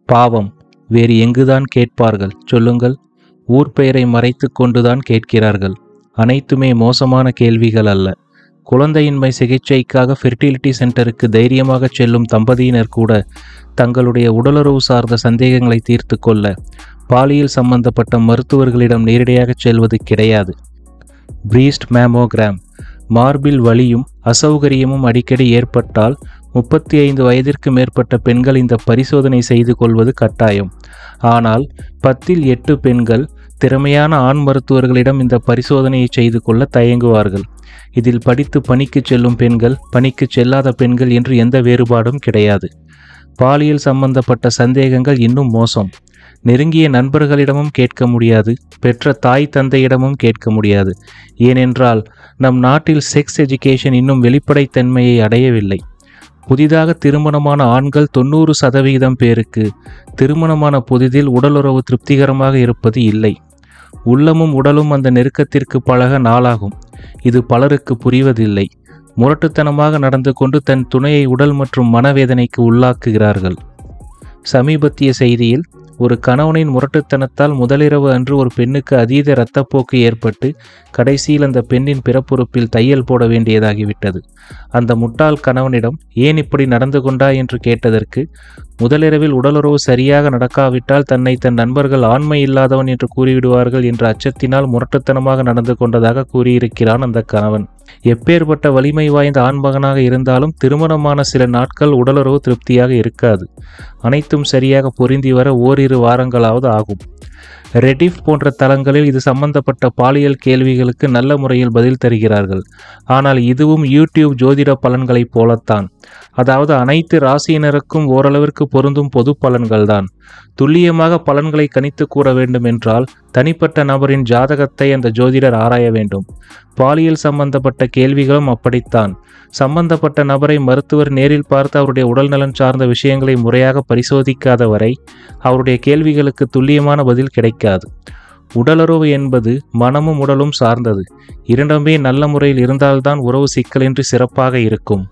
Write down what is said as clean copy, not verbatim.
பாவம், வேறு எங்குதான் கேட்பார்கள் சொல்லுங்கள்? ஊர் பெயரை மறைத்து கொண்டுதான் கேட்கிறார்கள். அனைத்துமே மோசமான கேள்விகள் அல்ல. குழந்தையின்மை சிகிச்சைக்காக ஃபெர்டிலிட்டி சென்டருக்கு தைரியமாக செல்லும் தம்பதியினர் கூட தங்களுடைய உடலுறவு சார்ந்த சந்தேகங்களை தீர்த்து கொள்ள பாலியல் சம்பந்தப்பட்ட மருத்துவர்களிடம் நேரடியாக செல்வது கிடையாது. Priest mammogram. மார்பில் வலியும் அசௌகரியமும் அடிக்கடி ஏற்பட்டால் 35 வயதிற்கு மேற்பட்ட பெண்கள் இந்த பரிசோதனை செய்து கொள்வது கட்டாயம். ஆனால் 10இல் 8 பெண்கள் திறமையான ஆண் மருத்துவர்களிடம் இந்த பரிசோதனையை செய்து கொள்ள தயங்குவார்கள். இதில் படித்து பணிக்கு செல்லும் பெண்கள், பணிக்கு செல்லாத பெண்கள் என்று எந்த வேறுபாடும் கிடையாது. பாலியல் சம்பந்தப்பட்ட சந்தேகங்கள் இன்னும் மோசம். நெருங்கிய நண்பர்களிடமும் கேட்க முடியாது, பெற்ற தாய் தந்தையிடமும் கேட்க முடியாது. ஏனென்றால் நம் நாட்டில் செக்ஸ் எஜுகேஷன் இன்னும் வெளிப்படைத்தன்மையை அடையவில்லை. புதிதாக திருமணமான ஆண்கள் 90% பேருக்கு திருமணமான புதிதில் உடலுறவு திருப்திகரமாக இருப்பது இல்லை. உள்ளமும் உடலும் அந்த நெருக்கத்திற்கு பழக நாளாகும். இது பலருக்கு புரிவதில்லை. முரட்டுத்தனமாக நடந்து கொண்டு தன் துணையை உடல் மற்றும் மனவேதனைக்கு உள்ளாக்குகிறார்கள். சமீபத்திய செய்தியில் ஒரு கணவனின் முரட்டுத்தனத்தால் முதலிரவு அன்று ஒரு பெண்ணுக்கு அதீத இரத்தப்போக்கு ஏற்பட்டு கடைசியில் அந்த பெண்ணின் பிறப்புறுப்பில் தையல் போட வேண்டியதாகிவிட்டது. அந்த முட்டாள் கணவனிடம் ஏன் இப்படி நடந்து கொண்டாய் என்று கேட்டதற்கு, முதலிரவில் உடலுறவு சரியாக நடக்காவிட்டால் தன்னை தன் நண்பர்கள் ஆண்மை இல்லாதவன் என்று கூறிவிடுவார்கள் என்ற அச்சத்தினால் முரட்டுத்தனமாக நடந்து கொண்டதாக கூறியிருக்கிறான் அந்த கணவன். எப்பேற்பட்ட வலிமை வாய்ந்த ஆண்மகனாக இருந்தாலும் திருமணமான சில நாட்கள் உடலுறவு திருப்தியாக இருக்காது. அனைத்தும் சரியாக பொருந்தி வர ஓரிரு வாரங்களாவது ஆகும். ரெடிஃப் போன்ற தளங்களில் இது சம்பந்தப்பட்ட பாலியல் கேள்விகளுக்கு நல்ல முறையில் பதில் தருகிறார்கள். ஆனால் இதுவும் யூடியூப் ஜோதிட பலன்களைப் போலத்தான். அதாவது அனைத்து ராசியினருக்கும் ஓரளவிற்கு பொருந்தும் பொது பலன்கள்தான். துல்லியமாக பலன்களை கணித்து கூற வேண்டும் என்றால் தனிப்பட்ட நபரின் ஜாதகத்தை அந்த ஜோதிடர் ஆராய வேண்டும். பாலியல் சம்பந்தப்பட்ட கேள்விகளும் அப்படித்தான். சம்பந்தப்பட்ட நபரை மருத்துவர் நேரில் பார்த்து அவருடைய உடல்நலன் சார்ந்த விஷயங்களை முறையாக பரிசோதிக்காத வரை அவருடைய கேள்விகளுக்கு துல்லியமான பதில் கிடைக்காது. உடலுறவு என்பது மனமும் உடலும் சார்ந்தது. இரண்டுமே நல்ல முறையில் இருந்தால்தான் உறவு சிக்கலின்றி சிறப்பாக இருக்கும்.